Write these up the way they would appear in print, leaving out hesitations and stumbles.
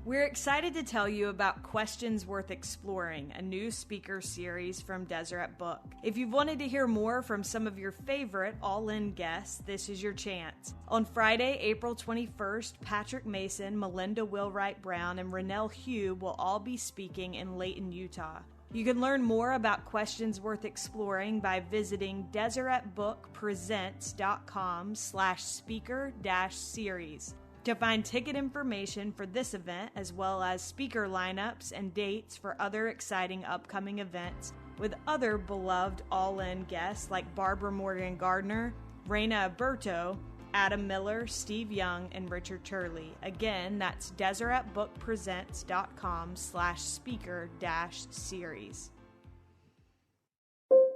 We're excited to tell you about Questions Worth Exploring, a new speaker series from Deseret Book. If you've wanted to hear more from some of your favorite all-in guests, this is your chance. On Friday, April 21st, Patrick Mason, Melinda Wilwright Brown, and Renelle Hugh will all be speaking in Layton, Utah. You can learn more about Questions Worth Exploring by visiting deseretbookpresents.com/speaker-series. To find ticket information for this event, as well as speaker lineups and dates for other exciting upcoming events with other beloved all-in guests like Barbara Morgan Gardner, Raina Alberto, Adam Miller, Steve Young, and Richard Turley. Again, that's deseretbookpresents.com/speaker-series.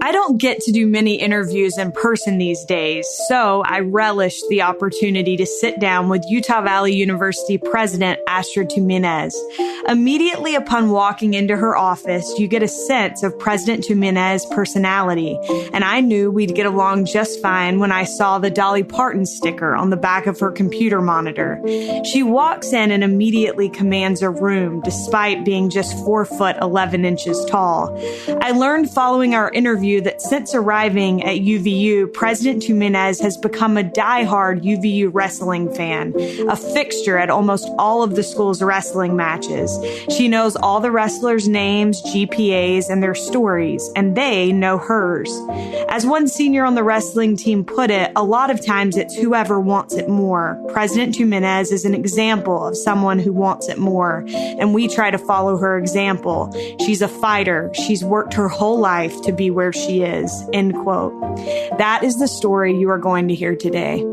I don't get to do many interviews in person these days, so I relish the opportunity to sit down with Utah Valley University President Astrid Tuminez. Immediately upon walking into her office, you get a sense of President Tuminez's personality, and I knew we'd get along just fine when I saw the Dolly Parton sticker on the back of her computer monitor. She walks in and immediately commands a room, despite being just 4 foot 11 inches tall. I learned following our interview that since arriving at UVU, President Tuminez has become a diehard UVU wrestling fan, a fixture at almost all of the school's wrestling matches. She knows all the wrestlers' names, GPAs, and their stories, and they know hers. As one senior on the wrestling team put it, a lot of times it's whoever wants it more. President Tuminez is an example of someone who wants it more, and we try to follow her example. She's a fighter. She's worked her whole life to be where she is, end quote. That is the story you are going to hear today.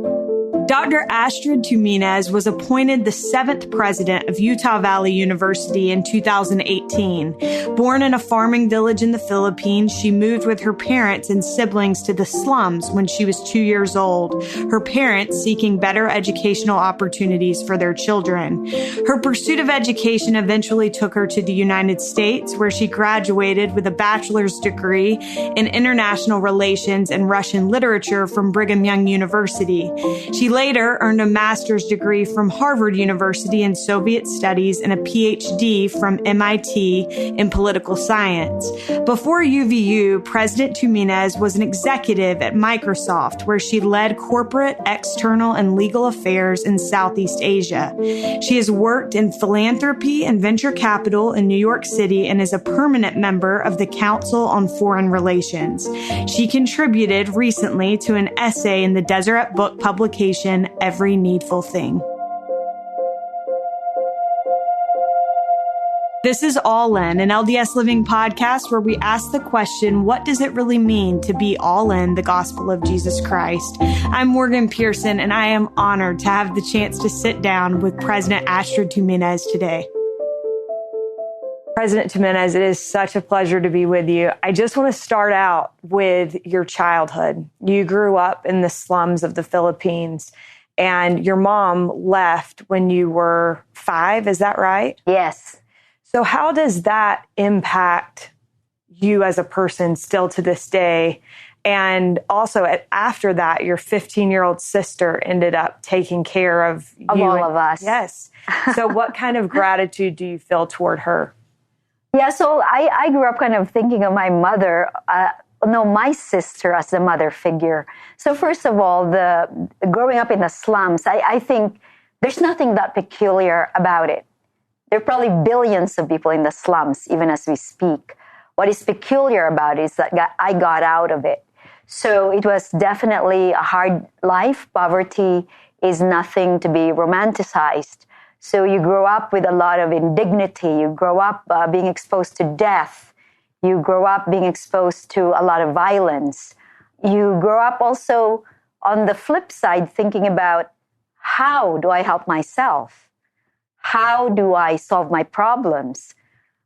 Dr. Astrid Tuminez was appointed the 7th president of Utah Valley University in 2018. Born in a farming village in the Philippines, she moved with her parents and siblings to the slums when she was 2 years old, her parents seeking better educational opportunities for their children. Her pursuit of education eventually took her to the United States, where she graduated with a bachelor's degree in international relations and Russian literature from Brigham Young University. She later earned a master's degree from Harvard University in Soviet Studies and a PhD from MIT in political science. Before UVU, President Tuminez was an executive at Microsoft, where she led corporate, external, and legal affairs in Southeast Asia. She has worked in philanthropy and venture capital in New York City and is a permanent member of the Council on Foreign Relations. She contributed recently to an essay in the Deseret Book publication, Every Needful Thing. This is All In, an LDS Living podcast where we ask the question, what does it really mean to be all in the gospel of Jesus Christ? I'm Morgan Pearson, and I am honored to have the chance to sit down with President Astrid Tuminez today. President Tuminez, it is such a pleasure to be with you. I just want to start out with your childhood. You grew up in the slums of the Philippines, and your mom left when you were 5. Is that right? Yes. So how does that impact you as a person still to this day? And also after that, your 15-year-old sister ended up taking care of you. Of all of us. Yes. So what kind of gratitude do you feel toward her? Yeah, so I grew up kind of thinking of my mother, my sister as the mother figure. So first of all, growing up in the slums, I think there's nothing that peculiar about it. There are probably billions of people in the slums, even as we speak. What is peculiar about it is that I got out of it. So it was definitely a hard life. Poverty is nothing to be romanticized. So you grow up with a lot of indignity. You grow up being exposed to death. You grow up being exposed to a lot of violence. You grow up also on the flip side thinking about, how do I help myself? How do I solve my problems?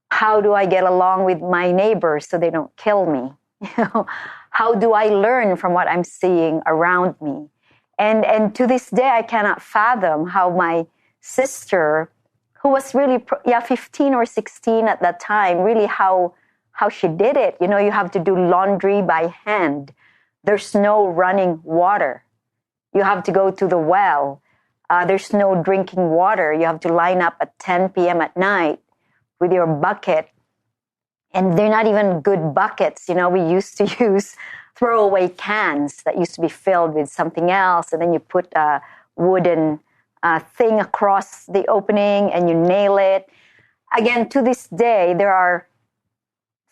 How do I get along with my neighbors so they don't kill me? How do I learn from what I'm seeing around me? And to this day, I cannot fathom how my sister, who was really 15 or 16 at that time, really how she did it. You have to do laundry by hand. There's no running water. You have to go to the well. There's no drinking water. You have to line up at 10 p.m. at night with your bucket. And they're not even good buckets. We used to use throwaway cans that used to be filled with something else. And then you put a wooden thing across the opening and you nail it. Again, to this day, there are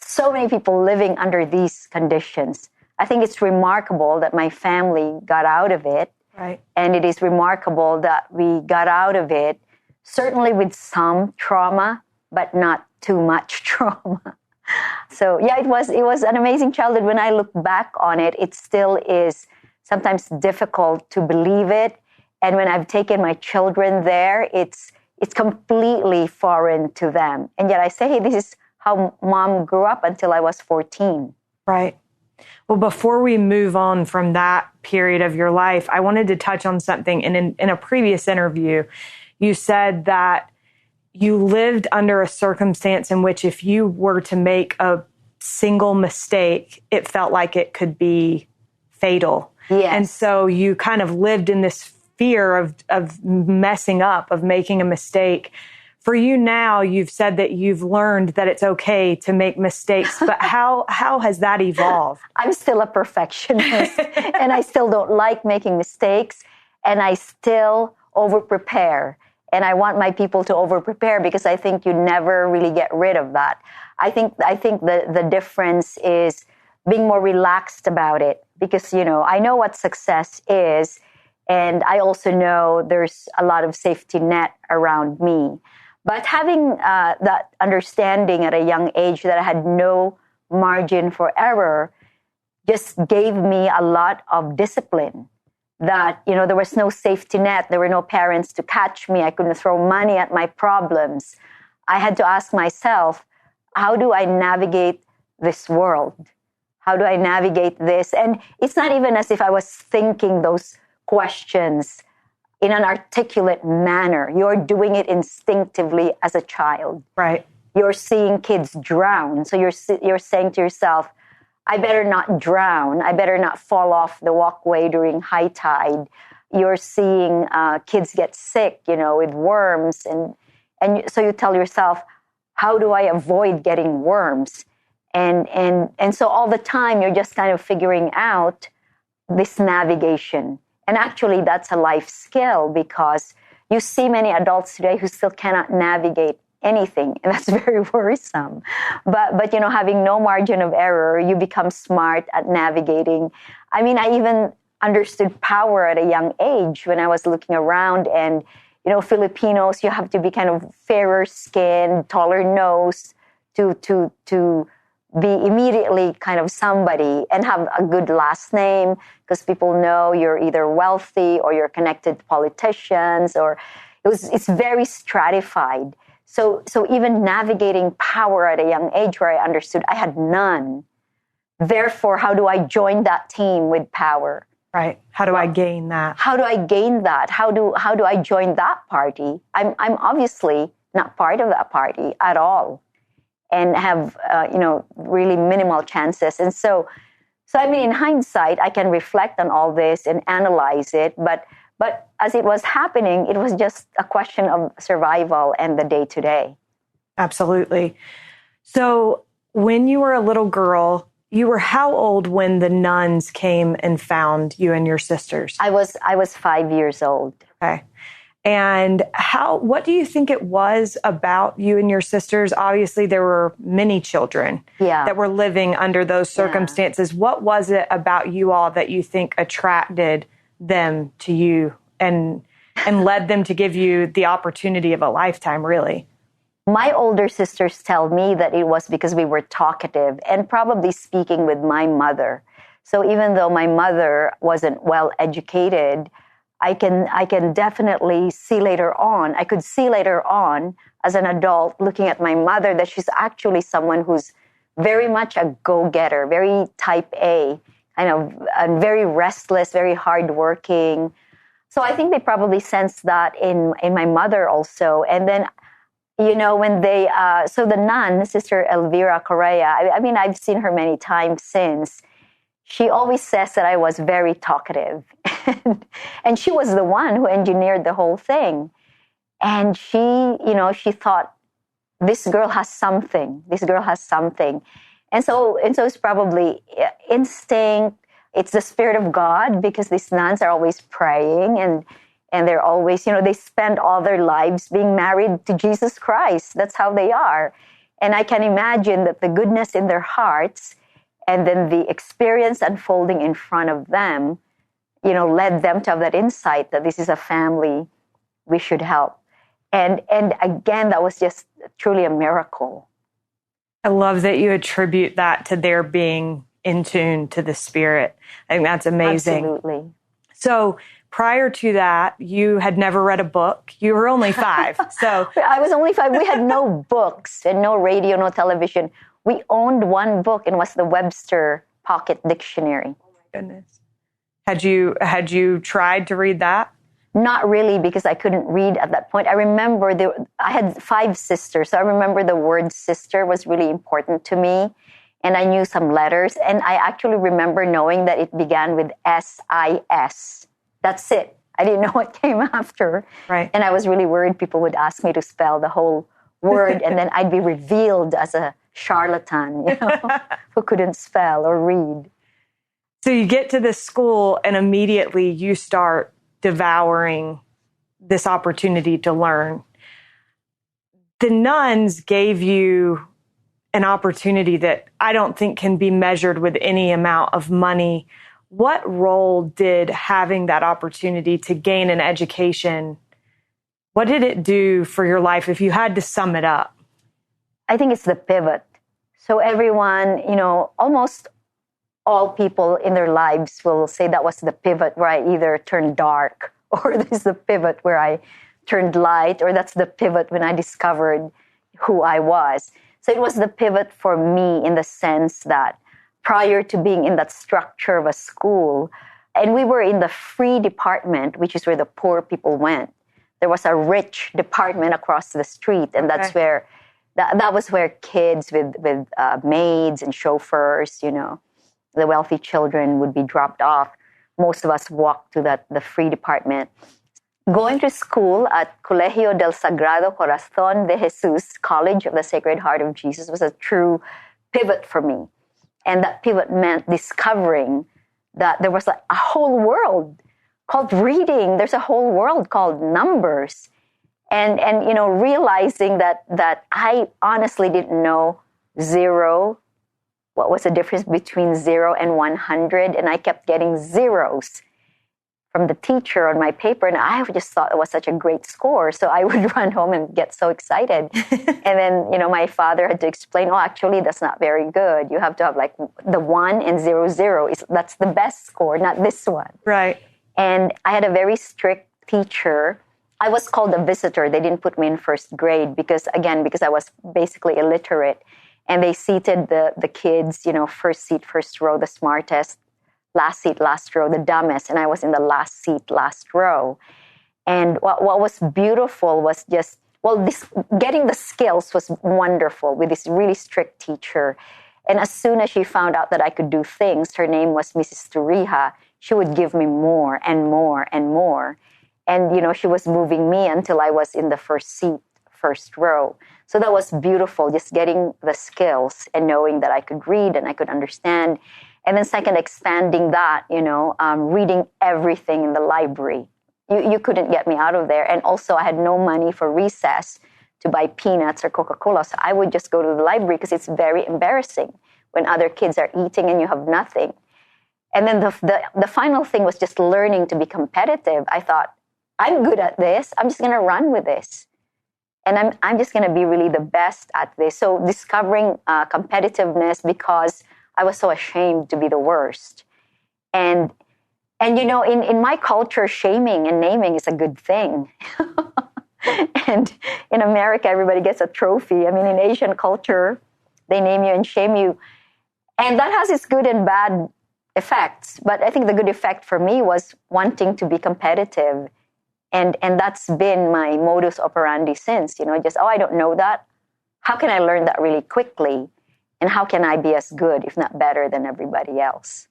so many people living under these conditions. I think it's remarkable that my family got out of it. Right. And it is remarkable that we got out of it, certainly with some trauma, but not too much trauma. So yeah, it was an amazing childhood. When I look back on it, it still is sometimes difficult to believe it. And when I've taken my children there, it's completely foreign to them. And yet I say, hey, this is how mom grew up until I was 14. Right. Well, before we move on from that period of your life, I wanted to touch on something. In a previous interview, you said that you lived under a circumstance in which if you were to make a single mistake, it felt like it could be fatal. Yes. And so you kind of lived in this fear of messing up, of making a mistake. For you now, you've said that you've learned that it's okay to make mistakes, but how has that evolved? I'm still a perfectionist and I still don't like making mistakes, and I still over-prepare. And I want my people to over-prepare because I think you never really get rid of that. I think the difference is being more relaxed about it because, I know what success is, and I also know there's a lot of safety net around me. But having that understanding at a young age that I had no margin for error just gave me a lot of discipline. That, there was no safety net. There were no parents to catch me. I couldn't throw money at my problems. I had to ask myself, how do I navigate this world? How do I navigate this? And it's not even as if I was thinking those questions in an articulate manner. You're doing it instinctively as a child. Right. You're seeing kids drown. So you're saying to yourself, I better not drown. I better not fall off the walkway during high tide. You're seeing kids get sick, with worms. And so you tell yourself, how do I avoid getting worms? And so all the time you're just kind of figuring out this navigation. And actually that's a life skill because you see many adults today who still cannot navigate anything, and that's very worrisome. But having no margin of error, you become smart at navigating. I mean, I even understood power at a young age when I was looking around, and Filipinos, you have to be kind of fairer skinned, taller nose to be immediately kind of somebody and have a good last name because people know you're either wealthy or you're connected to politicians, or it's very stratified. So even navigating power at a young age where I understood I had none. Therefore, how do I join that team with power? Right. How do I gain that? How do I gain that? How do I join that party? I'm obviously not part of that party at all, and have really minimal chances. And so I mean, in hindsight, I can reflect on all this and analyze it, but as it was happening, it was just a question of survival and the day-to-day. Absolutely. So when you were a little girl, you were how old when the nuns came and found you and your sisters? I was 5 years old. Okay. And what do you think it was about you and your sisters? Obviously, there were many children that were living under those circumstances. Yeah. What was it about you all that you think attracted them to you and led them to give you the opportunity of a lifetime, really? My older sisters tell me that it was because we were talkative and probably speaking with my mother. So even though my mother wasn't well educated, I can definitely see later on. I could see later on as an adult looking at my mother that she's actually someone who's very much a go-getter, very type A, kind of and very restless, very hardworking. So I think they probably sensed that in my mother also. And then, when they, so the nun, Sister Elvira Correa, I mean, I've seen her many times since. she always says that I was very talkative. And she was the one who engineered the whole thing. And she thought, this girl has something. This girl has something. And so it's probably instinct. It's the Spirit of God, because these nuns are always praying, and they're always, they spend all their lives being married to Jesus Christ. That's how they are. And I can imagine that the goodness in their hearts and then the experience unfolding in front of them, led them to have that insight that this is a family we should help. And again, that was just truly a miracle. I love that you attribute that to their being in tune to the Spirit. I think that's amazing. Absolutely. So prior to that, you had never read a book. You were only 5. So I was only 5. We had no books and no radio, no television. We owned one book, and it was the Webster Pocket Dictionary. Oh my goodness. Had you tried to read that? Not really, because I couldn't read at that point. I remember I had 5 sisters, so I remember the word sister was really important to me, and I knew some letters, and I actually remember knowing that it began with S-I-S. That's it. I didn't know what came after. Right. And I was really worried people would ask me to spell the whole word, and then I'd be revealed as a charlatan, who couldn't spell or read. So you get to this school, and immediately you start devouring this opportunity to learn. The nuns gave you an opportunity that I don't think can be measured with any amount of money. What role did having that opportunity to gain an education, what did it do for your life if you had to sum it up? I think it's the pivot. So everyone, almost all people in their lives will say that was the pivot where I either turned dark, or this is the pivot where I turned light, or that's the pivot when I discovered who I was. So it was the pivot for me in the sense that prior to being in that structure of a school, and we were in the free department, which is where the poor people went. There was a rich department across the street, and that's where that was where kids with maids and chauffeurs, the wealthy children would be dropped off. Most of us walked to the free department. Going to school at Colegio del Sagrado Corazón de Jesus, College of the Sacred Heart of Jesus, was a true pivot for me. And that pivot meant discovering that there was a whole world called reading. There's a whole world called numbers. And realizing that I honestly didn't know zero. What was the difference between 0 and 100? And I kept getting zeros from the teacher on my paper. And I just thought it was such a great score. So I would run home and get so excited. And then, my father had to explain, actually, that's not very good. You have to have like the 1 and 0. That's the best score, not this one. Right. And I had a very strict teacher. I was called a visitor. They didn't put me in first grade because I was basically illiterate. And they seated the kids, first seat, first row, the smartest, last seat, last row, the dumbest. And I was in the last seat, last row. And what was beautiful was just, getting the skills was wonderful with this really strict teacher. And as soon as she found out that I could do things, her name was Mrs. Turija, she would give me more and more and more. And, she was moving me until I was in the first seat, first row. So that was beautiful, just getting the skills and knowing that I could read and I could understand. And then second, expanding that, reading everything in the library. You couldn't get me out of there. And also I had no money for recess to buy peanuts or Coca-Cola. So I would just go to the library because it's very embarrassing when other kids are eating and you have nothing. And then the final thing was just learning to be competitive. I thought, I'm good at this. I'm just going to run with this. And I'm just going to be really the best at this. So discovering competitiveness because I was so ashamed to be the worst. And in my culture, shaming and naming is a good thing. And in America, everybody gets a trophy. I mean, in Asian culture, they name you and shame you. And that has its good and bad effects. But I think the good effect for me was wanting to be competitive. And that's been my modus operandi since, I don't know that. How can I learn that really quickly? And how can I be as good, if not better, than everybody else?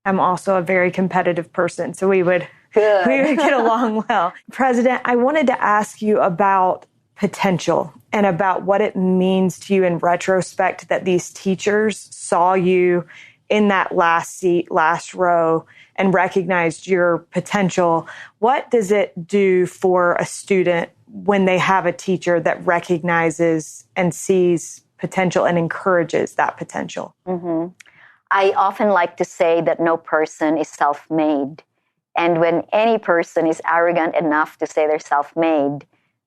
I'm also a very competitive person, so we would get along well. President, I wanted to ask you about potential and about what it means to you in retrospect that these teachers saw you in that last seat, last row, and recognized your potential. What does it do for a student when they have a teacher that recognizes and sees potential and encourages that potential? Mm-hmm. I often like to say that no person is self-made. And when any person is arrogant enough to say they're self-made,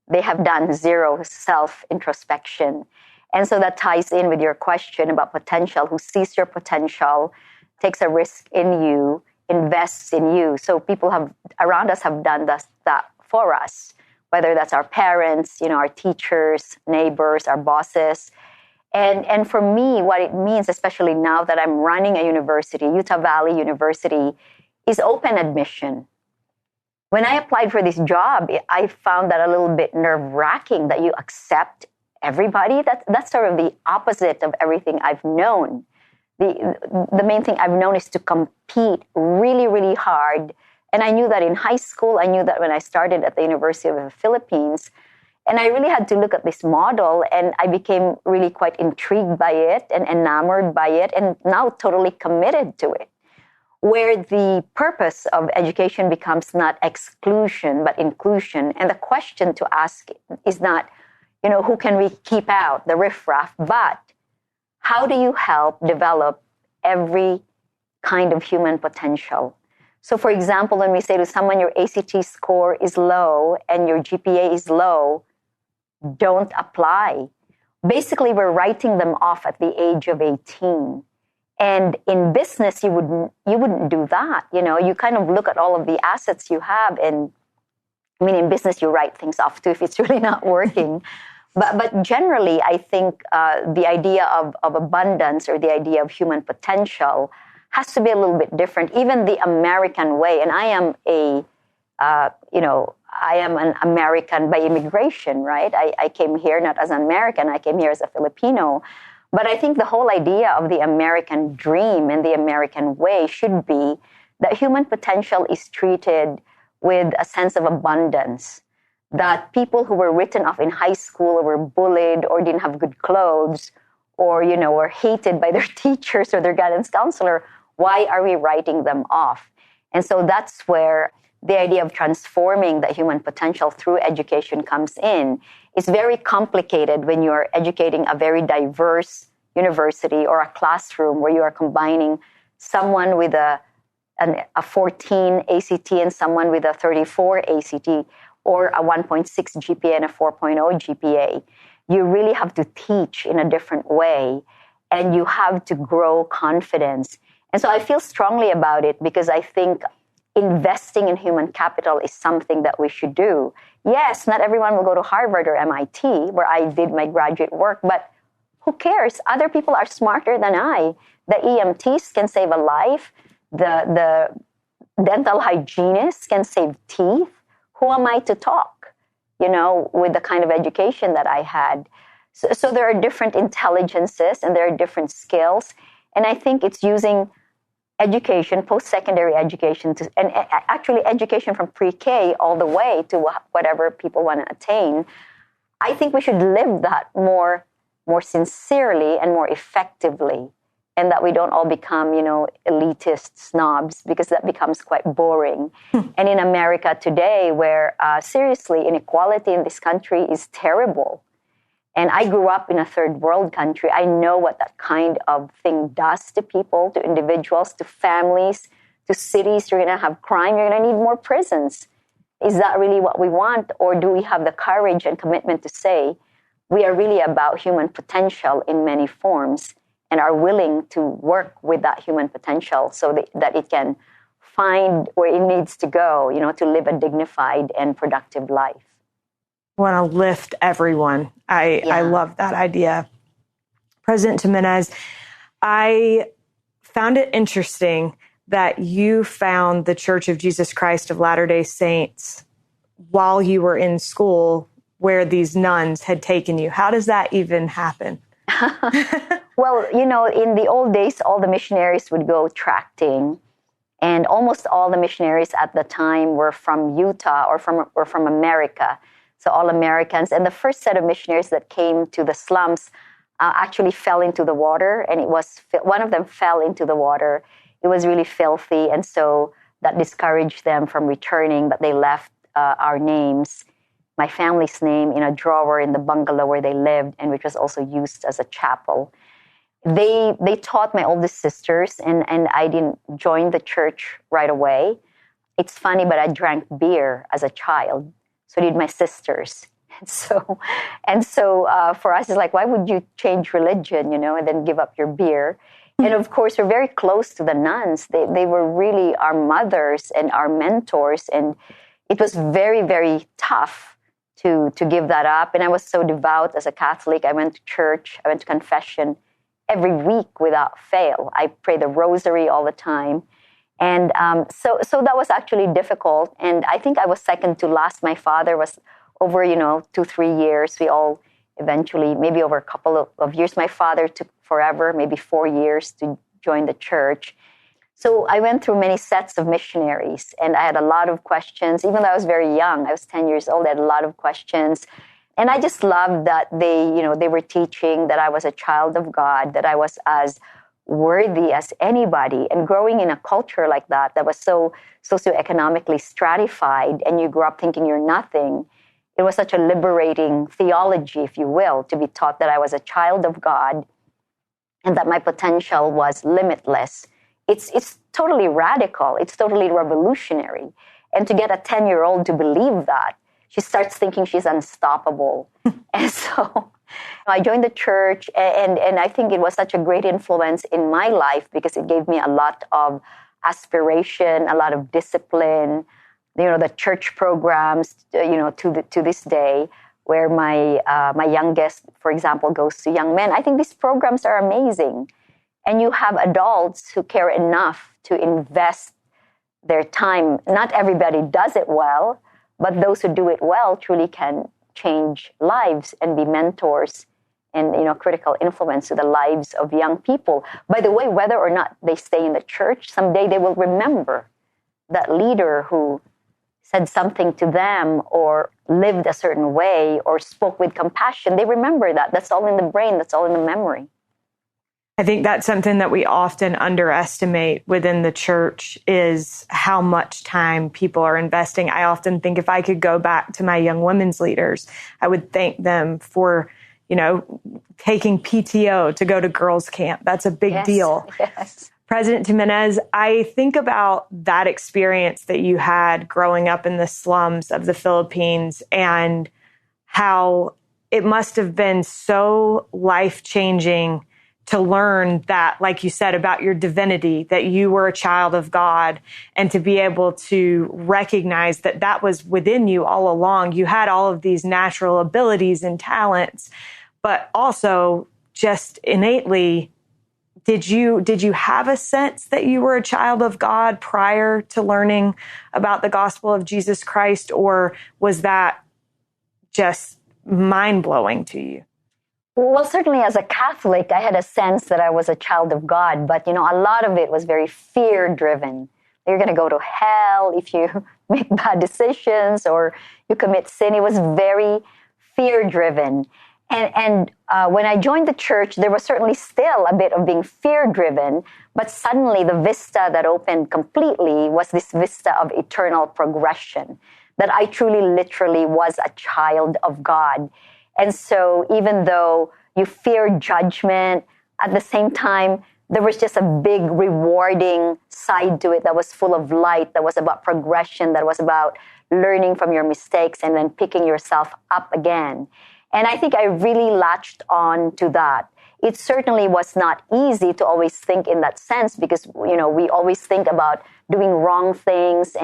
they have done zero self-introspection. And so that ties in with your question about potential, who sees your potential, takes a risk in you, invests in you. So people around us have done that for us, whether that's our parents, our teachers, neighbors, our bosses. And for me, what it means, especially now that I'm running a university, Utah Valley University, is open admission. When I applied for this job, I found that a little bit nerve-wracking that you accept everybody. That's sort of the opposite of everything I've known. The main thing I've known is to compete really, really hard. And I knew that in high school. I knew that when I started at the University of the Philippines. And I really had to look at this model, and I became really quite intrigued by it and enamored by it, and now totally committed to it. Where the purpose of education becomes not exclusion, but inclusion. And the question to ask is not, who can we keep out, the riffraff, but how do you help develop every kind of human potential? So, for example, when we say to someone, your ACT score is low and your GPA is low, don't apply. Basically, we're writing them off at the age of 18. And in business, you wouldn't do that. You kind of look at all of the assets you have, and in business, you write things off too if it's really not working. But generally, I think the idea of abundance or the idea of human potential has to be a little bit different. Even the American way, and I am an American by immigration, right? I came here not as an American, I came here as a Filipino. But I think the whole idea of the American dream and the American way should be that human potential is treated with a sense of abundance. That people who were written off in high school or were bullied or didn't have good clothes or, were hated by their teachers or their guidance counselor, why are we writing them off? And so that's where the idea of transforming the human potential through education comes in. It's very complicated when you're educating a very diverse university or a classroom where you are combining someone with a 14 ACT and someone with a 34 ACT or a 1.6 GPA and a 4.0 GPA. You really have to teach in a different way, and you have to grow confidence. And so I feel strongly about it because I think investing in human capital is something that we should do. Yes, not everyone will go to Harvard or MIT, where I did my graduate work, but who cares? Other people are smarter than I. The EMTs can save a life. The dental hygienists can save teeth. Who am I to talk, with the kind of education that I had? So there are different intelligences and there are different skills. And I think it's using education, post-secondary education, and actually education from pre-K all the way to whatever people want to attain. I think we should live that more sincerely and more effectively, and that we don't all become, elitist snobs, because that becomes quite boring. And in America today, where seriously, inequality in this country is terrible. And I grew up in a third world country. I know what that kind of thing does to people, to individuals, to families, to cities. You're going to have crime. You're going to need more prisons. Is that really what we want? Or do we have the courage and commitment to say we are really about human potential in many forms and are willing to work with that human potential so that it can find where it needs to go, to live a dignified and productive life? Want to lift everyone. I love that idea. President Tuminez, I found it interesting that you found the Church of Jesus Christ of Latter-day Saints while you were in school where these nuns had taken you. How does that even happen? Well, in the old days, all the missionaries would go tracting. And almost all the missionaries at the time were from Utah or from America. So all Americans. And the first set of missionaries that came to the slums actually fell into the water. And one of them fell into the water. It was really filthy. And so that discouraged them from returning, but they left our names, my family's name, in a drawer in the bungalow where they lived, and which was also used as a chapel. They taught my oldest sisters, and I didn't join the church right away. It's funny, but I drank beer as a child. So did my sisters. And so for us, it's like, why would you change religion, and then give up your beer? And of course, we're very close to the nuns. They were really our mothers and our mentors. And it was very, very tough to give that up. And I was so devout as a Catholic. I went to church. I went to confession every week without fail. I pray the rosary all the time. And so that was actually difficult. And I think I was second to last. My father was over, 2-3 years. We all eventually, maybe over a couple of years. My father took forever, maybe 4 years to join the church. So I went through many sets of missionaries, and I had a lot of questions. Even though I was very young, I was 10 years old, I had a lot of questions. And I just loved that they were teaching that I was a child of God, that I was as worthy as anybody. And growing in a culture like that was so socioeconomically stratified, and you grew up thinking you're nothing, it was such a liberating theology, if you will, to be taught that I was a child of God and that my potential was limitless. It's totally radical. It's totally revolutionary. And to get a 10-year-old to believe that, she starts thinking she's unstoppable. And so I joined the church, and I think it was such a great influence in my life because it gave me a lot of aspiration, a lot of discipline, the church programs, to this day, where my youngest, for example, goes to young men. I think these programs are amazing. And you have adults who care enough to invest their time. Not everybody does it well, but those who do it well truly can change lives and be mentors and, critical influence to the lives of young people. By the way, whether or not they stay in the church, someday they will remember that leader who said something to them or lived a certain way or spoke with compassion. They remember that. That's all in the brain. That's all in the memory. I think that's something that we often underestimate within the church is how much time people are investing. I often think if I could go back to my young women's leaders, I would thank them for, taking PTO to go to girls' camp. That's a big deal. Yes. President Tuminez, I think about that experience that you had growing up in the slums of the Philippines and how it must have been so life-changing to learn that, like you said, about your divinity, that you were a child of God, and to be able to recognize that that was within you all along. You had all of these natural abilities and talents, but also just innately, did you have a sense that you were a child of God prior to learning about the gospel of Jesus Christ, or was that just mind-blowing to you? Well, certainly as a Catholic, I had a sense that I was a child of God, but, a lot of it was very fear-driven. You're going to go to hell if you make bad decisions or you commit sin. It was very fear-driven. And when I joined the church, there was certainly still a bit of being fear-driven, but suddenly the vista that opened completely was this vista of eternal progression, that I truly, literally was a child of God. And so even though you fear judgment, at the same time, there was just a big rewarding side to it that was full of light, that was about progression, that was about learning from your mistakes and then picking yourself up again. And I think I really latched on to that. It certainly was not easy to always think in that sense because, we always think about doing wrong things.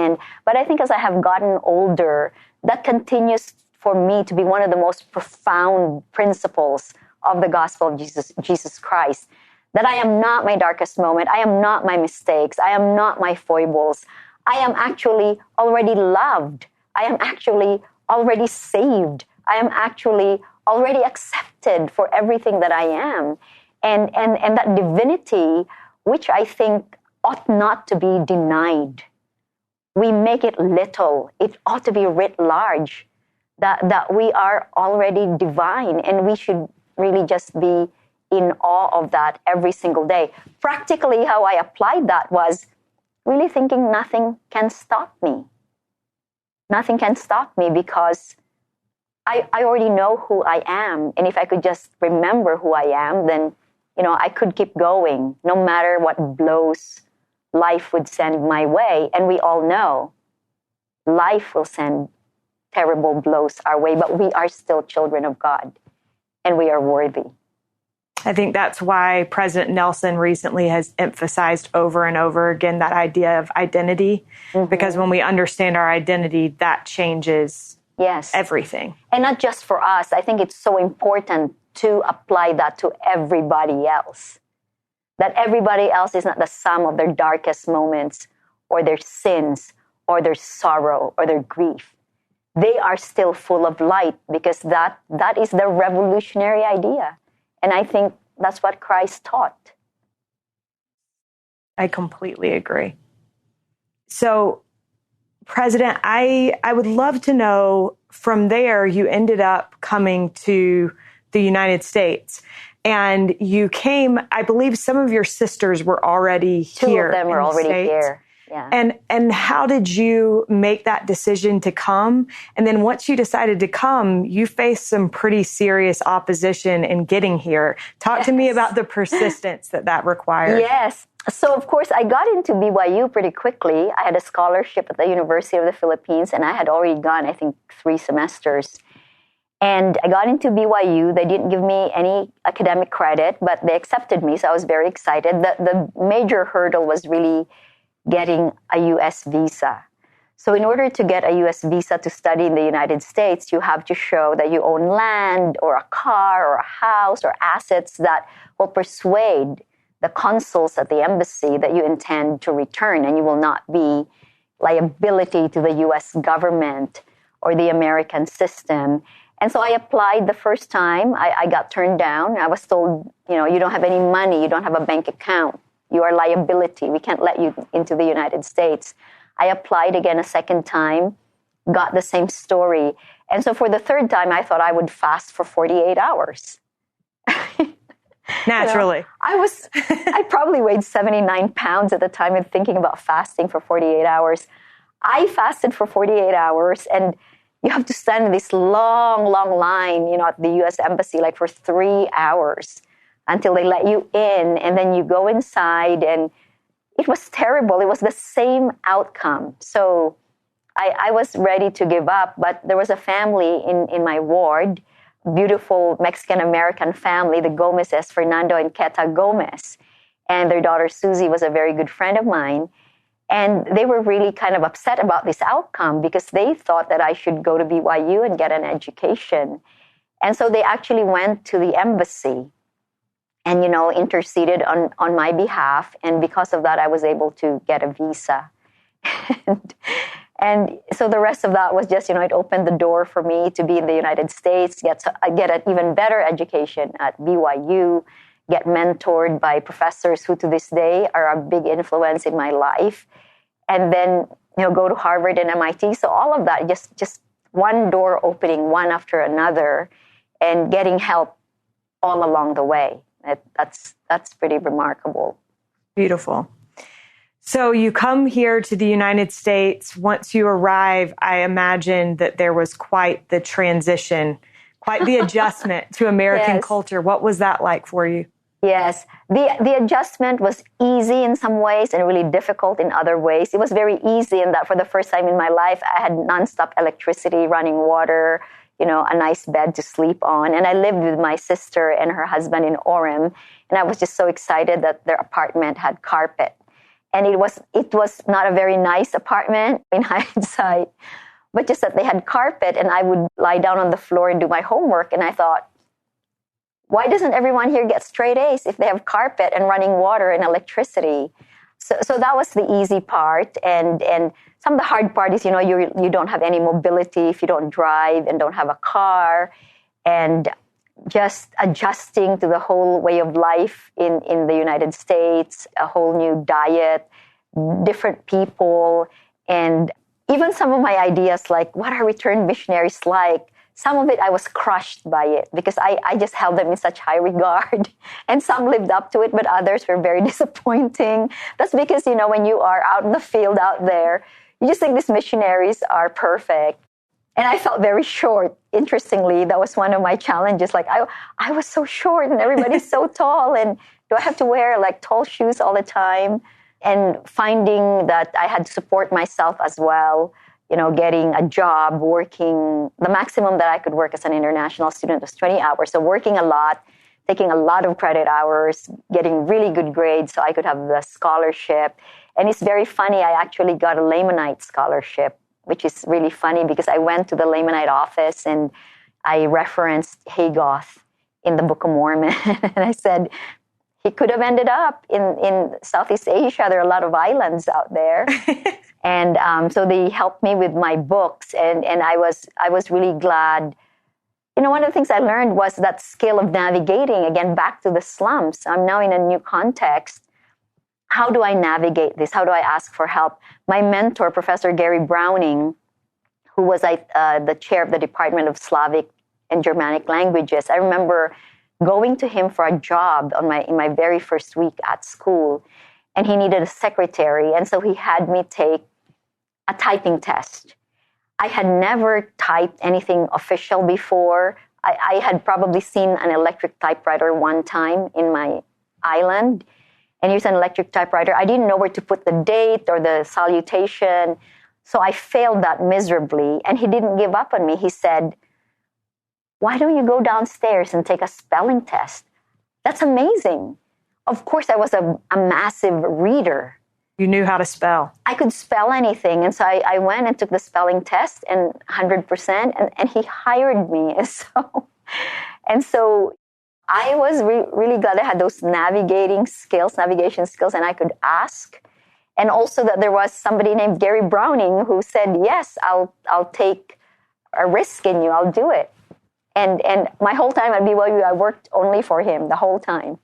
But I think as I have gotten older, that continues for me to be one of the most profound principles of the gospel of Jesus Christ, that I am not my darkest moment. I am not my mistakes. I am not my foibles. I am actually already loved. I am actually already saved. I am actually already accepted for everything that I am. And that divinity, which I think ought not to be denied. We make it little. It ought to be writ large, that we are already divine, and we should really just be in awe of that every single day. Practically, how I applied that was really thinking nothing can stop me. Nothing can stop me because I already know who I am. And if I could just remember who I am, then, I could keep going no matter what blows life would send my way. And we all know life will send terrible blows our way, but we are still children of God and we are worthy. I think that's why President Nelson recently has emphasized over and over again that idea of identity, because when we understand our identity, that changes everything. And not just for us. I think it's so important to apply that to everybody else. That everybody else is not the sum of their darkest moments or their sins or their sorrow or their grief. They are still full of light, because that is the revolutionary idea. And I think that's what Christ taught. I completely agree. So, President, I would love to know, from there, you ended up coming to the United States. And you came, I believe some of your sisters were already here. Two of them were already here. Yeah. And how did you make that decision to come? And then once you decided to come, you faced some pretty serious opposition in getting here. Talk to me about the persistence that required. Yes. So, of course, I got into BYU pretty quickly. I had a scholarship at the University of the Philippines, and I had already gone, I think, 3 semesters. And I got into BYU. They didn't give me any academic credit, but they accepted me, so I was very excited. The major hurdle was really getting a U.S. visa. So in order to get a U.S. visa to study in the United States, you have to show that you own land or a car or a house or assets that will persuade the consuls at the embassy that you intend to return, and you will not be liability to the U.S. government or the American system. And so I applied the first time. I got turned down. I was told, you don't have any money. You don't have a bank account. You are liability. We can't let you into the United States. I applied again a second time, got the same story. And so for the third time, I thought I would fast for 48 hours. Naturally. I probably weighed 79 pounds at the time of thinking about fasting for 48 hours. I fasted for 48 hours, and you have to stand in this long, long line, at the U.S. Embassy, like for 3 hours until they let you in. And then you go inside, and it was terrible. It was the same outcome. So I was ready to give up, but there was a family in my ward, beautiful Mexican-American family, the Gomezes, Fernando and Keta Gomez. And their daughter Susie was a very good friend of mine. And they were really kind of upset about this outcome because they thought that I should go to BYU and get an education. And so they actually went to the embassy and, interceded on my behalf. And because of that, I was able to get a visa. And so the rest of that was just, it opened the door for me to be in the United States, get an even better education at BYU, get mentored by professors who to this day are a big influence in my life. And then, go to Harvard and MIT. So all of that, just one door opening one after another and getting help all along the way. That's pretty remarkable. Beautiful. So you come here to the United States. Once you arrive, I imagine that there was quite the transition, quite the adjustment to American culture. What was that like for you? Yes, the adjustment was easy in some ways and really difficult in other ways. It was very easy in that for the first time in my life, I had nonstop electricity, running water, a nice bed to sleep on. And I lived with my sister and her husband in Orem. And I was just so excited that their apartment had carpet. And it was not a very nice apartment in hindsight, but just that they had carpet and I would lie down on the floor and do my homework. And I thought, why doesn't everyone here get straight A's if they have carpet and running water and electricity? So that was the easy part. And some of the hard part is, you don't have any mobility if you don't drive and don't have a car. And just adjusting to the whole way of life in the United States, a whole new diet, different people, and even some of my ideas like, what are returned missionaries like? Some of it, I was crushed by it because I just held them in such high regard. And some lived up to it, but others were very disappointing. That's because, when you are out in the field out there, you just think these missionaries are perfect. And I felt very short. Interestingly, that was one of my challenges. Like, I was so short and everybody's so tall. And do I have to wear like tall shoes all the time? And finding that I had to support myself as well, getting a job, working, the maximum that I could work as an international student was 20 hours. So working a lot, taking a lot of credit hours, getting really good grades so I could have the scholarship. And it's very funny, I actually got a Lamanite scholarship, which is really funny because I went to the Lamanite office and I referenced Hagoth in the Book of Mormon. And I said, he could have ended up in Southeast Asia. There are a lot of islands out there. And so they helped me with my books. And I was really glad. One of the things I learned was that skill of navigating, again, back to the slums. I'm now in a new context. How do I navigate this? How do I ask for help? My mentor, Professor Gary Browning, who was the chair of the Department of Slavic and Germanic Languages, I remember going to him for a job in my very first week at school, and he needed a secretary, and so he had me take a typing test. I had never typed anything official before. I had probably seen an electric typewriter one time in my island, and used an electric typewriter. I didn't know where to put the date or the salutation, so I failed that miserably, and he didn't give up on me. He said, why don't you go downstairs and take a spelling test? That's amazing. Of course, I was a massive reader. You knew how to spell. I could spell anything. And so I went and took the spelling test and 100%, and he hired me. And so I was really glad I had those navigation skills, and I could ask. And also that there was somebody named Gary Browning who said, yes, I'll take a risk in you. I'll do it. And my whole time at BYU, I worked only for him the whole time.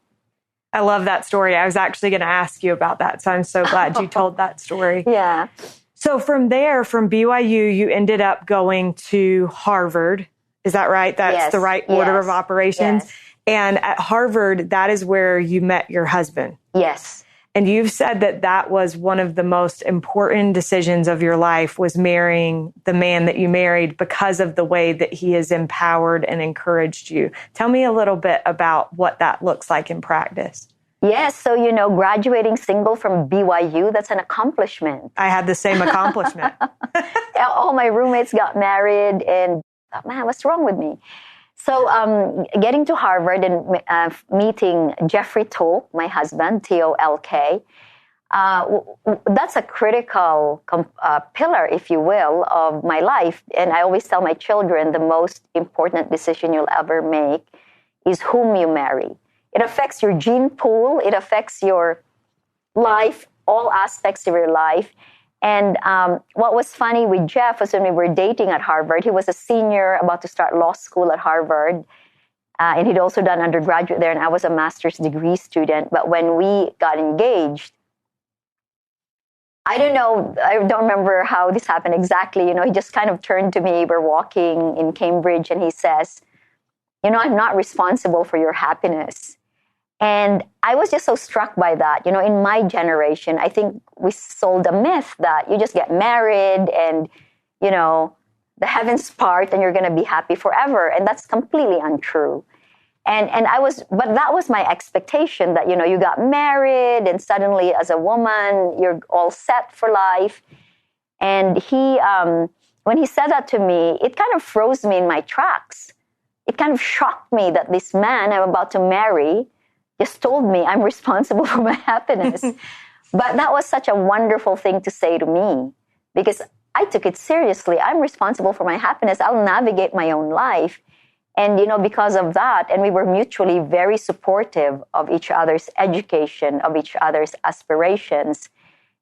I love that story. I was actually going to ask you about that, so I'm so glad you told that story. Yeah. So from there, from BYU, you ended up going to Harvard. Is that right? That's the right order of operations. Yes. And at Harvard, that is where you met your husband. Yes. And you've said that was one of the most important decisions of your life, was marrying the man that you married because of the way that he has empowered and encouraged you. Tell me a little bit about what that looks like in practice. Yes. So, graduating single from BYU, that's an accomplishment. I had the same accomplishment. All my roommates got married and thought, man, what's wrong with me? So getting to Harvard and meeting Jeffrey Tolk, my husband, T-O-L-K, that's a critical pillar, if you will, of my life. And I always tell my children the most important decision you'll ever make is whom you marry. It affects your gene pool. It affects your life, all aspects of your life. And what was funny with Jeff was when we were dating at Harvard, he was a senior about to start law school at Harvard. And he'd also done undergraduate there, and I was a master's degree student. But when we got engaged, I don't remember how this happened exactly. He just kind of turned to me. We're walking in Cambridge, and he says, I'm not responsible for your happiness. And I was just so struck by that. In my generation, I think we sold a myth that you just get married and, the heavens part and you're going to be happy forever. And that's completely untrue. But that was my expectation that, you got married and suddenly as a woman, you're all set for life. And when he said that to me, it kind of froze me in my tracks. It kind of shocked me that this man I'm about to marry just told me I'm responsible for my happiness. But that was such a wonderful thing to say to me because I took it seriously. I'm responsible for my happiness. I'll navigate my own life. And, because of that, and we were mutually very supportive of each other's education, of each other's aspirations.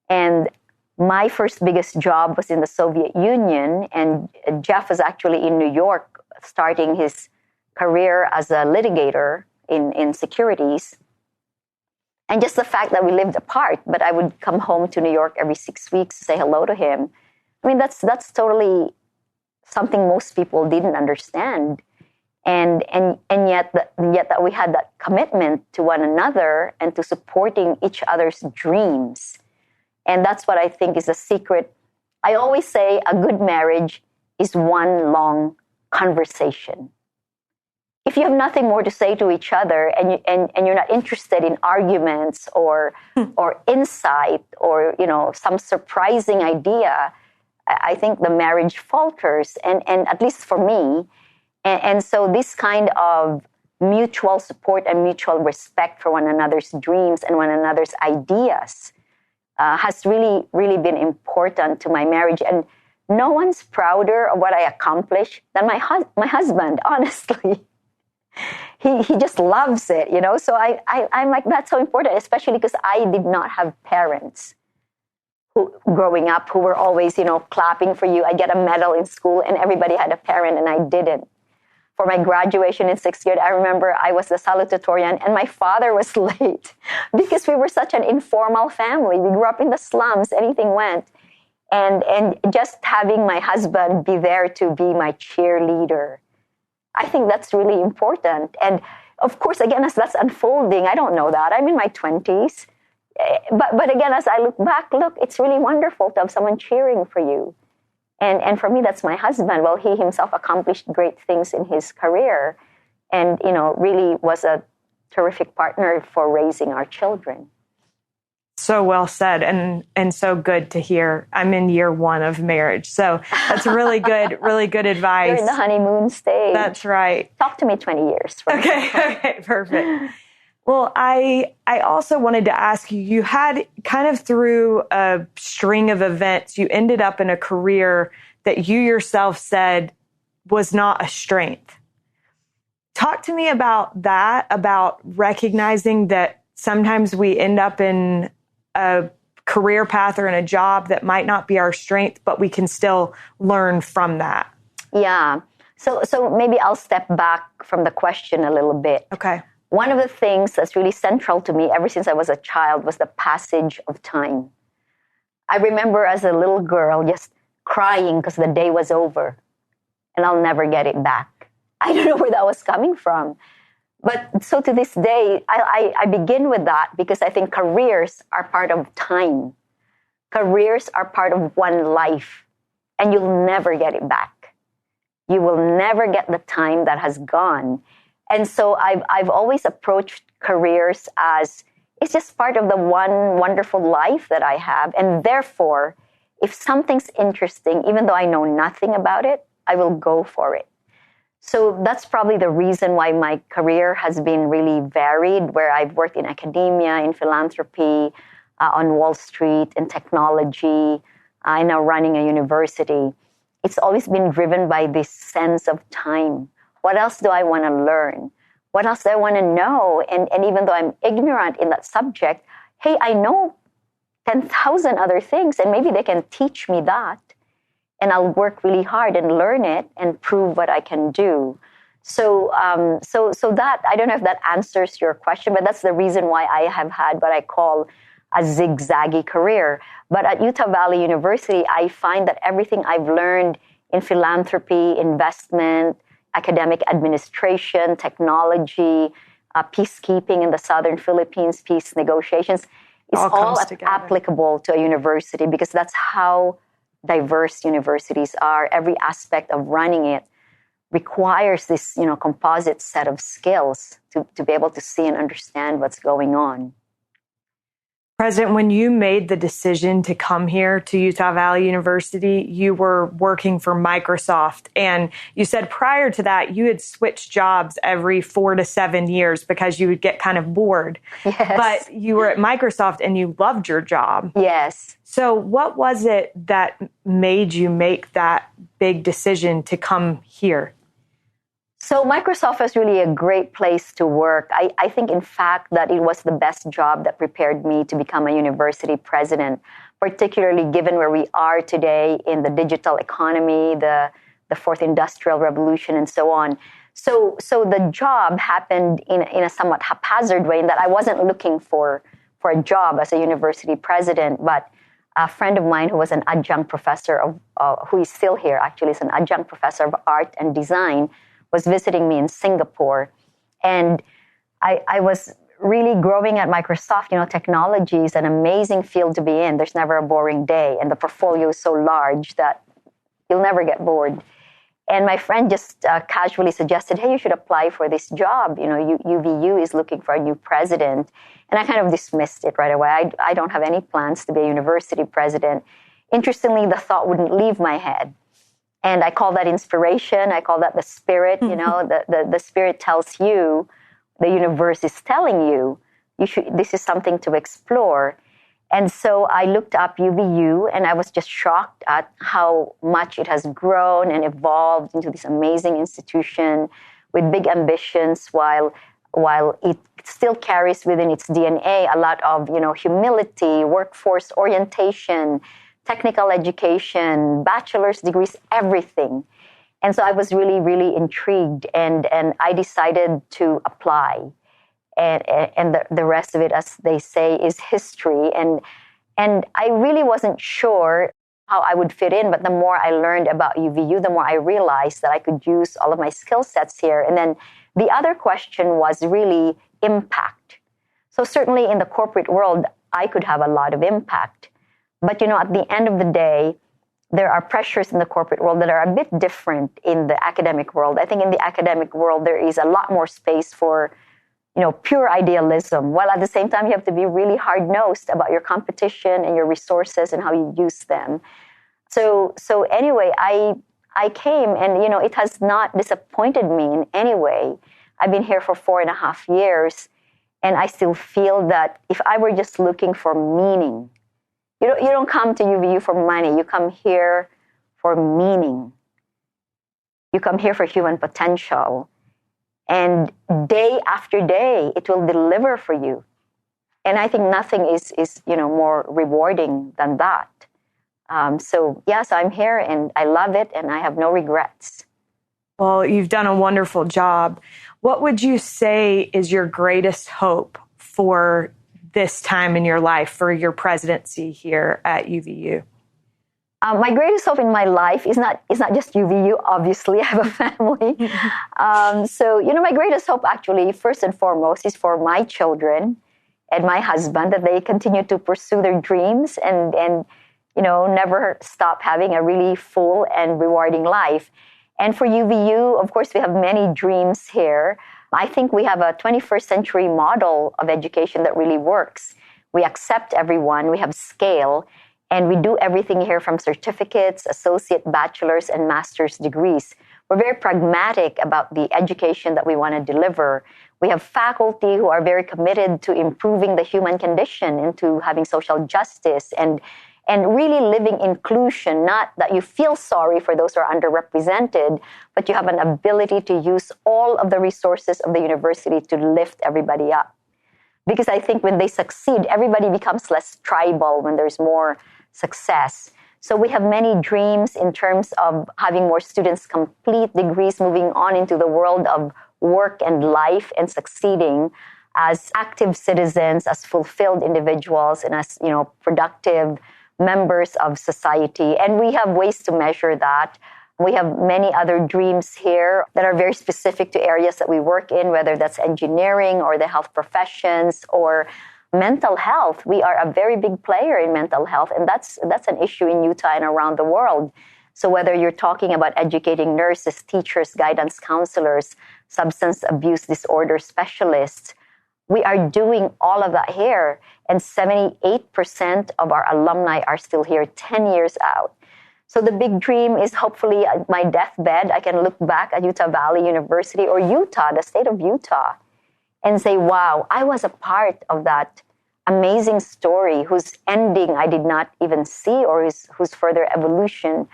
And my first biggest job was in the Soviet Union, and Jeff was actually in New York starting his career as a litigator in securities. And just the fact that we lived apart, but I would come home to New York every 6 weeks to say hello to him. I mean, that's totally something most people didn't understand. And yet that we had that commitment to one another and to supporting each other's dreams. And that's what I think is the secret. I always say a good marriage is one long conversation. If you have nothing more to say to each other and you're not interested in arguments or insight or, some surprising idea, I think the marriage falters, and at least for me. And so this kind of mutual support and mutual respect for one another's dreams and one another's ideas has really, really been important to my marriage. And no one's prouder of what I accomplished than my husband, honestly. He just loves it, So I'm like, that's so important, especially because I did not have parents who, growing up, who were always, clapping for you. I get a medal in school and everybody had a parent and I didn't. For my graduation in 6th grade, I remember I was the salutatorian and my father was late because we were such an informal family. We grew up in the slums, anything went. And just having my husband be there to be my cheerleader, I think that's really important. And of course, again, as that's unfolding, I don't know that. I'm in my 20s. But again, as I look back, it's really wonderful to have someone cheering for you. And for me, that's my husband. Well, he himself accomplished great things in his career and, really was a terrific partner for raising our children. So well said, and so good to hear. I'm in year 1 of marriage, so that's really good advice. You're in the honeymoon stage. That's right. Talk to me 20 years from now. Okay, perfect. Well, I also wanted to ask you, you had kind of through a string of events, you ended up in a career that you yourself said was not a strength. Talk to me about that, about recognizing that sometimes we end up in a career path or in a job that might not be our strength, but we can still learn from that. Yeah. So maybe I'll step back from the question a little bit. Okay. One of the things that's really central to me ever since I was a child was the passage of time. I remember as a little girl just crying because the day was over and I'll never get it back. I don't know where that was coming from. But so to this day, I begin with that because I think careers are part of time. Careers are part of one life, and you'll never get it back. You will never get the time that has gone. And so I've always approached careers as it's just part of the one wonderful life that I have. And therefore, if something's interesting, even though I know nothing about it, I will go for it. So that's probably the reason why my career has been really varied, where I've worked in academia, in philanthropy, on Wall Street, in technology, and now running a university. It's always been driven by this sense of time. What else do I want to learn? What else do I want to know? And even though I'm ignorant in that subject, hey, I know 10,000 other things, and maybe they can teach me that. And I'll work really hard and learn it and prove what I can do. So that, I don't know if that answers your question, but that's the reason why I have had what I call a zigzaggy career. But at Utah Valley University, I find that everything I've learned in philanthropy, investment, academic administration, technology, peacekeeping in the Southern Philippines, peace negotiations, is all applicable to a university because that's how diverse universities are. Every aspect of running it requires this, composite set of skills to be able to see and understand what's going on. President, when you made the decision to come here to Utah Valley University, you were working for Microsoft. And you said prior to that, you had switched jobs every 4 to 7 years because you would get kind of bored. Yes. But you were at Microsoft and you loved your job. Yes. So what was it that made you make that big decision to come here? So Microsoft was really a great place to work. I think, in fact, that it was the best job that prepared me to become a university president, particularly given where we are today in the digital economy, the fourth industrial revolution, and so on. So the job happened in a somewhat haphazard way, in that I wasn't looking for a job as a university president, but a friend of mine who was an adjunct professor who is still here, actually, is an adjunct professor of art and design, was visiting me in Singapore. And I was really growing at Microsoft. Technology is an amazing field to be in. There's never a boring day, and the portfolio is so large that you'll never get bored. And my friend just casually suggested, hey, you should apply for this job. UVU is looking for a new president. And I kind of dismissed it right away. I don't have any plans to be a university president. Interestingly, the thought wouldn't leave my head. And I call that inspiration. I call that the spirit. The spirit tells you, the universe is telling you, this is something to explore. And so I looked up UVU, and I was just shocked at how much it has grown and evolved into this amazing institution with big ambitions, while it still carries within its DNA a lot of, humility, workforce orientation, technical education, bachelor's degrees, everything. And so I was really, really intrigued, and I decided to apply. And the rest of it, as they say, is history. And I really wasn't sure how I would fit in, but the more I learned about UVU, the more I realized that I could use all of my skill sets here. And then the other question was really impact. So certainly in the corporate world, I could have a lot of impact. But, at the end of the day, there are pressures in the corporate world that are a bit different in the academic world. I think in the academic world, there is a lot more space for pure idealism, while at the same time you have to be really hard-nosed about your competition and your resources and how you use them. So anyway, I came, and it has not disappointed me in any way. I've been here for 4.5 years, and I still feel that if I were just looking for meaning, you don't come to UVU for money. You come here for meaning. You come here for human potential. And day after day, it will deliver for you. And I think nothing is more rewarding than that. So yes, I'm here, and I love it, and I have no regrets. Well, you've done a wonderful job. What would you say is your greatest hope for this time in your life, for your presidency here at UVU? My greatest hope in my life is not just UVU. Obviously, I have a family. So my greatest hope, actually, first and foremost, is for my children and my husband, that they continue to pursue their dreams and never stop having a really full and rewarding life. And for UVU, of course, we have many dreams here. I think we have a 21st century model of education that really works. We accept everyone. We have scale. And we do everything here from certificates, associate, bachelor's, and master's degrees. We're very pragmatic about the education that we want to deliver. We have faculty who are very committed to improving the human condition, into having social justice and really living inclusion, not that you feel sorry for those who are underrepresented, but you have an ability to use all of the resources of the university to lift everybody up. Because I think when they succeed, everybody becomes less tribal when there's more success. So we have many dreams in terms of having more students complete degrees, moving on into the world of work and life, and succeeding as active citizens, as fulfilled individuals, and as productive members of society. And we have ways to measure that. We have many other dreams here that are very specific to areas that we work in, whether that's engineering or the health professions or mental health. We are a very big player in mental health, and that's an issue in Utah and around the world. So whether you're talking about educating nurses, teachers, guidance counselors, substance abuse disorder specialists, we are doing all of that here. And 78% of our alumni are still here 10 years out. So the big dream is, hopefully at my deathbed, I can look back at Utah Valley University or Utah, the state of Utah, and say, wow, I was a part of that amazing story whose ending I did not even see, or whose further evolution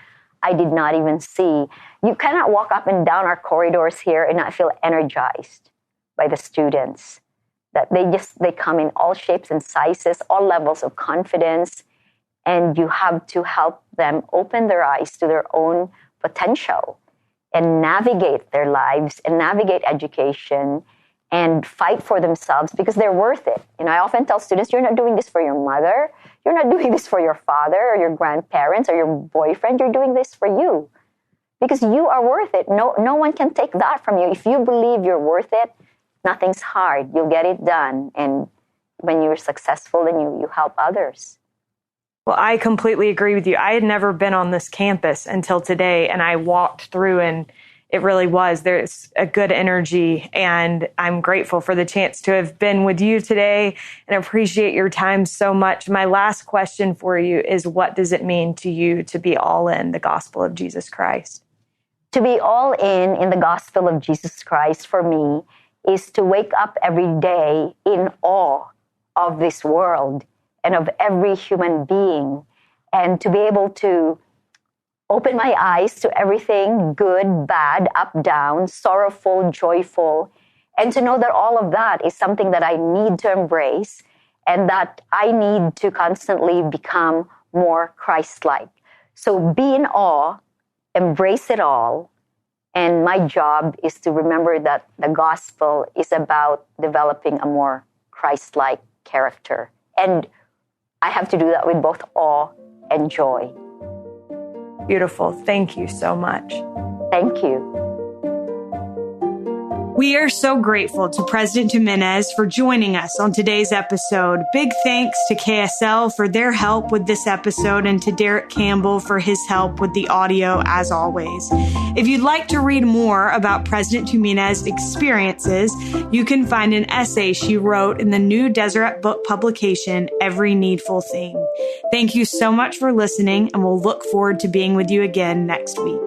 I did not even see. You cannot walk up and down our corridors here and not feel energized by the students. That they come in all shapes and sizes, all levels of confidence, and you have to help them open their eyes to their own potential. and navigate their lives and navigate education and fight for themselves because they're worth it. I often tell students, you're not doing this for your mother. You're not doing this for your father or your grandparents or your boyfriend. You're doing this for you because you are worth it. No one can take that from you. If you believe you're worth it, nothing's hard. You'll get it done. And when you're successful, then you help others. Well, I completely agree with you. I had never been on this campus until today, and I walked through, and it really was. There's a good energy, and I'm grateful for the chance to have been with you today and appreciate your time so much. My last question for you is, what does it mean to you to be all in the gospel of Jesus Christ? To be all in the gospel of Jesus Christ for me is to wake up every day in awe of this world and of every human being, and to be able to open my eyes to everything good, bad, up, down, sorrowful, joyful, and to know that all of that is something that I need to embrace and that I need to constantly become more Christ-like. So be in awe, embrace it all, and my job is to remember that the gospel is about developing a more Christ-like character. And I have to do that with both awe and joy. Beautiful. Thank you so much. Thank you. We are so grateful to President Tuminez for joining us on today's episode. Big thanks to KSL for their help with this episode and to Derek Campbell for his help with the audio, as always. If you'd like to read more about President Tuminez's experiences, you can find an essay she wrote in the new Deseret book publication, Every Needful Thing. Thank you so much for listening, and we'll look forward to being with you again next week.